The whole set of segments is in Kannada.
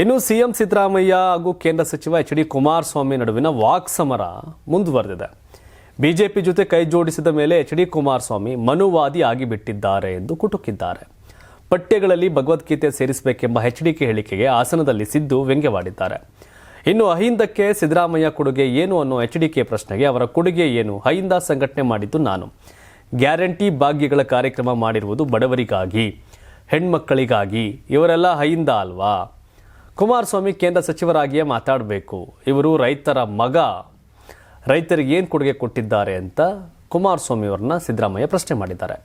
ಇನ್ನು ಸಿಎಂ ಸಿದ್ದರಾಮಯ್ಯ ಹಾಗೂ ಕೇಂದ್ರ ಸಚಿವ ಎಚ್ ಡಿ ಕುಮಾರಸ್ವಾಮಿ ನಡುವಿನ ವಾಕ್ಸಮರ ಮುಂದುವರೆದಿದೆ. ಬಿಜೆಪಿ ಜೊತೆ ಕೈ ಜೋಡಿಸಿದ ಮೇಲೆ ಎಚ್ ಡಿ ಕುಮಾರಸ್ವಾಮಿ ಮನುವಾದಿ ಆಗಿಬಿಟ್ಟಿದ್ದಾರೆ ಎಂದು ಕುಟುಕಿದ್ದಾರೆ. ಪಠ್ಯಗಳಲ್ಲಿ ಭಗವದ್ಗೀತೆ ಸೇರಿಸಬೇಕೆಂಬ ಎಚ್ಡಿಕೆ ಹೇಳಿಕೆಗೆ ಆಸನದಲ್ಲಿ ಸಿದ್ದು ವ್ಯಂಗ್ಯವಾಡಿದ್ದಾರೆ. ಇನ್ನು ಅಹಿಂದಕ್ಕೆ ಸಿದ್ದರಾಮಯ್ಯ ಕೊಡುಗೆ ಏನು ಅನ್ನೋ ಎಚ್ಡಿಕೆ ಪ್ರಶ್ನೆಗೆ ಅವರ ಕೊಡುಗೆ ಏನು, ಅಹಿಂದ ಸಂಘಟನೆ ಮಾಡಿದ್ದು ನಾನು, ಗ್ಯಾರಂಟಿ ಭಾಗ್ಯಗಳ ಕಾರ್ಯಕ್ರಮ ಮಾಡಿರುವುದು ಬಡವರಿಗಾಗಿ, ಹೆಣ್ಮಕ್ಕಳಿಗಾಗಿ, ಇವರೆಲ್ಲ ಅಹಿಂದ ಅಲ್ವಾ? ಕುಮಾರಸ್ವಾಮಿ ಕೇಂದ್ರ ಸಚಿವರಾಗಿಯೇ ಮಾತಾಡಬೇಕು, ಇವರು ರೈತರ ಮಗ, ರೈತರಿಗೆ ಏನು ಕೊಡುಗೆ ಕೊಟ್ಟಿದ್ದಾರೆ ಅಂತ ಕುಮಾರಸ್ವಾಮಿ ಅವರನ್ನ ಸಿದ್ದರಾಮಯ್ಯ ಪ್ರಶ್ನೆ ಮಾಡಿದ್ದಾರೆ.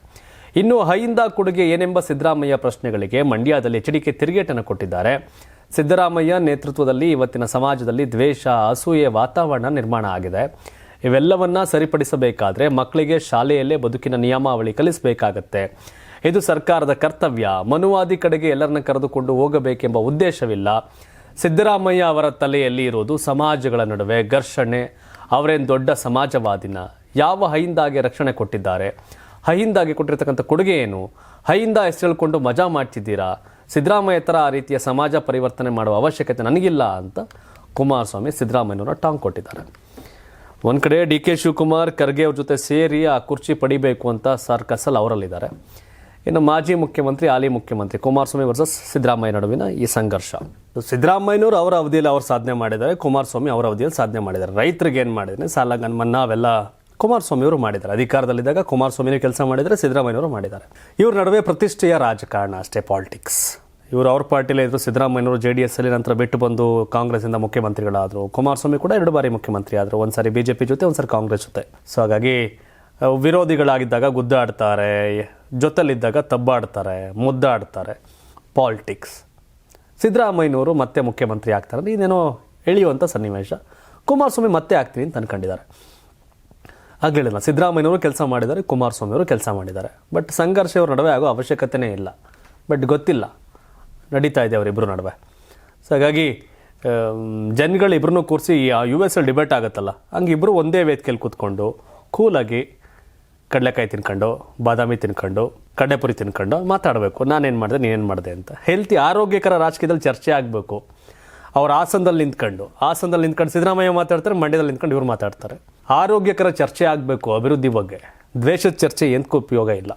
ಇನ್ನು ಅಹಿಂದ ಕೊಡುಗೆ ಏನೆಂಬ ಸಿದ್ದರಾಮಯ್ಯ ಪ್ರಶ್ನೆಗಳಿಗೆ ಮಂಡ್ಯದಲ್ಲಿ ಎಚ್ಡಿಕೆ ತಿರುಗೇಟನ್ನು ಕೊಟ್ಟಿದ್ದಾರೆ. ಸಿದ್ದರಾಮಯ್ಯ ನೇತೃತ್ವದಲ್ಲಿ ಇವತ್ತಿನ ಸಮಾಜದಲ್ಲಿ ದ್ವೇಷ, ಅಸೂಯೆ ವಾತಾವರಣ ನಿರ್ಮಾಣ ಆಗಿದೆ. ಇವೆಲ್ಲವನ್ನ ಸರಿಪಡಿಸಬೇಕಾದ್ರೆ ಮಕ್ಕಳಿಗೆ ಶಾಲೆಯಲ್ಲೇ ಬದುಕಿನ ನಿಯಮಾವಳಿ ಕಲಿಸಬೇಕಾಗತ್ತೆ. ಇದು ಸರ್ಕಾರದ ಕರ್ತವ್ಯ. ಮನುವಾದಿ ಕಡೆಗೆ ಎಲ್ಲರನ್ನ ಕರೆದುಕೊಂಡು ಹೋಗಬೇಕೆಂಬ ಉದ್ದೇಶವಿಲ್ಲ. ಸಿದ್ದರಾಮಯ್ಯ ಅವರ ತಲೆಯಲ್ಲಿ ಇರೋದು ಸಮಾಜಗಳ ನಡುವೆ ಘರ್ಷಣೆ. ಅವರೇನು ದೊಡ್ಡ ಸಮಾಜವಾದಿನ? ಯಾವ ಅಹಿಂದಾಗೆ ರಕ್ಷಣೆ ಕೊಟ್ಟಿದ್ದಾರೆ? ಅಹಿಂದಾಗೆ ಕೊಟ್ಟಿರ್ತಕ್ಕಂಥ ಕೊಡುಗೆ ಏನು? ಅಹಿಂದ ಹೆಸರು ಹೇಳ್ಕೊಂಡು ಮಜಾ ಮಾಡ್ತಿದ್ದೀರಾ? ಸಿದ್ದರಾಮಯ್ಯ ಥರ ಆ ರೀತಿಯ ಸಮಾಜ ಪರಿವರ್ತನೆ ಮಾಡುವ ಅವಶ್ಯಕತೆ ನನಗಿಲ್ಲ ಅಂತ ಕುಮಾರಸ್ವಾಮಿ ಸಿದ್ದರಾಮಯ್ಯನವರ ಟಾಂಗ್ ಕೊಟ್ಟಿದ್ದಾರೆ. ಒಂದು ಕಡೆ ಡಿ ಕೆ ಶಿವಕುಮಾರ್, ಖರ್ಗೆ ಅವ್ರ ಜೊತೆ ಸೇರಿ ಆ ಕುರ್ಚಿ ಪಡಿಬೇಕು ಅಂತ ಸರ್ಕಸಲ್ಲಿ ಅವರಲ್ಲಿದ್ದಾರೆ. ಇನ್ನು ಮಾಜಿ ಮುಖ್ಯಮಂತ್ರಿ, ಹಾಲಿ ಮುಖ್ಯಮಂತ್ರಿ ಕುಮಾರಸ್ವಾಮಿ ವರ್ಸಸ್ ಸಿದ್ದರಾಮಯ್ಯ ನಡುವಿನ ಈ ಸಂಘರ್ಷ. ಸಿದ್ದರಾಮಯ್ಯನವರು ಅವರ ಅವಧಿಯಲ್ಲಿ ಅವರು ಸಾಧನೆ ಮಾಡಿದ್ದಾರೆ, ಕುಮಾರಸ್ವಾಮಿ ಅವರ ಅವಧಿಯಲ್ಲಿ ಸಾಧನೆ ಮಾಡಿದ್ದಾರೆ. ರೈತರಿಗೆ ಏನು ಮಾಡಿದ್ರೆ ಸಾಲ ಮನ್ನಾ ಅವೆಲ್ಲ ಕುಮಾರಸ್ವಾಮಿ ಅವರು ಮಾಡಿದ್ದಾರೆ. ಅಧಿಕಾರದಲ್ಲಿದ್ದಾಗ ಕುಮಾರಸ್ವಾಮಿನೂ ಕೆಲಸ ಮಾಡಿದರೆ, ಸಿದ್ದರಾಮಯ್ಯನವರು ಮಾಡಿದ್ದಾರೆ. ಇವ್ರ ನಡುವೆ ಪ್ರತಿಷ್ಠೆಯ ರಾಜಕಾರಣ ಅಷ್ಟೇ, ಪಾಲಿಟಿಕ್ಸ್. ಇವರು ಅವ್ರ ಪಾರ್ಟಿಲೇ ಇದ್ರು. ಸಿದ್ದರಾಮಯ್ಯನವರು JDS ಅಲ್ಲಿ ನಂತರ ಬಿಟ್ಟು ಬಂದು ಕಾಂಗ್ರೆಸ್ಸಿಂದ ಮುಖ್ಯಮಂತ್ರಿಗಳಾದರು. ಕುಮಾರಸ್ವಾಮಿ ಕೂಡ 2 ಬಾರಿ ಮುಖ್ಯಮಂತ್ರಿ ಆದರು, ಒಂದ್ಸಾರಿ BJP ಜೊತೆ, ಒಂದ್ಸಾರಿ ಕಾಂಗ್ರೆಸ್ ಜೊತೆ. ಸೊ ಹಾಗಾಗಿ ವಿರೋಧಿಗಳಾಗಿದ್ದಾಗ ಗುದ್ದಾಡ್ತಾರೆ, ಜೊತೆಲಿದ್ದಾಗ ತಬ್ಬಾಡ್ತಾರೆ, ಮುದ್ದಾಡ್ತಾರೆ. ಪಾಲಿಟಿಕ್ಸ್. ಸಿದ್ದರಾಮಯ್ಯನವರು ಮತ್ತೆ ಮುಖ್ಯಮಂತ್ರಿ ಆಗ್ತಾರೆ ಅಂದರೆ ಇದೇನೋ ಎಳೆಯುವಂಥ ಸನ್ನಿವೇಶ. ಕುಮಾರಸ್ವಾಮಿ ಮತ್ತೆ ಆಗ್ತೀನಿ ಅಂತ ಅನ್ಕೊಂಡಿದ್ದಾರೆ. ಆಗಲಿಲ್ಲ, ಸಿದ್ದರಾಮಯ್ಯನವರು ಕೆಲಸ ಮಾಡಿದ್ದಾರೆ, ಕುಮಾರಸ್ವಾಮಿ ಅವರು ಕೆಲಸ ಮಾಡಿದ್ದಾರೆ. ಬಟ್ ಸಂಘರ್ಷ ಅವ್ರ ನಡುವೆ ಆಗೋ ಅವಶ್ಯಕತೆನೇ ಇಲ್ಲ. ಬಟ್ ಗೊತ್ತಿಲ್ಲ, ನಡೀತಾ ಇದೆ ಅವರಿಬ್ಬರು ನಡುವೆ. ಸೊ ಹಾಗಾಗಿ ಜನಗಳು ಇಬ್ಬರನ್ನೂ ಕೂರಿಸಿ US ಅಲ್ಲಿ ಡಿಬೇಟ್ ಆಗುತ್ತಲ್ಲ, ಹಂಗೆ ಇಬ್ಬರು ಒಂದೇ ವೇದಿಕೆಯಲ್ಲಿ ಕೂತ್ಕೊಂಡು ಕೂಲಾಗಿ ಕಡಲೆಕಾಯಿ ತಿನ್ಕೊಂಡು, ಬಾದಾಮಿ ತಿನ್ಕೊಂಡು, ಕಡ್ಲೆಪುರಿ ತಿನ್ಕೊಂಡು ಮಾತಾಡಬೇಕು. ನಾನೇನು ಮಾಡಿದೆ, ನೀನೇನು ಮಾಡಿದೆ ಅಂತ. ಹೆಲ್ತಿ ಆರೋಗ್ಯಕರ ರಾಜಕೀಯದಲ್ಲಿ ಚರ್ಚೆ ಆಗಬೇಕು. ಅವ್ರ ಆಸನದಲ್ಲಿ ನಿಂತ್ಕೊಂಡು ಸಿದ್ದರಾಮಯ್ಯ ಮಾತಾಡ್ತಾರೆ, ಮಂಡ್ಯದಲ್ಲಿ ನಿಂತ್ಕೊಂಡು ಇವ್ರು ಮಾತಾಡ್ತಾರೆ. ಆರೋಗ್ಯಕರ ಚರ್ಚೆ ಆಗಬೇಕು ಅಭಿವೃದ್ಧಿ ಬಗ್ಗೆ. ದ್ವೇಷದ ಚರ್ಚೆ ಎಂದಕ್ಕೂ ಉಪಯೋಗ ಇಲ್ಲ.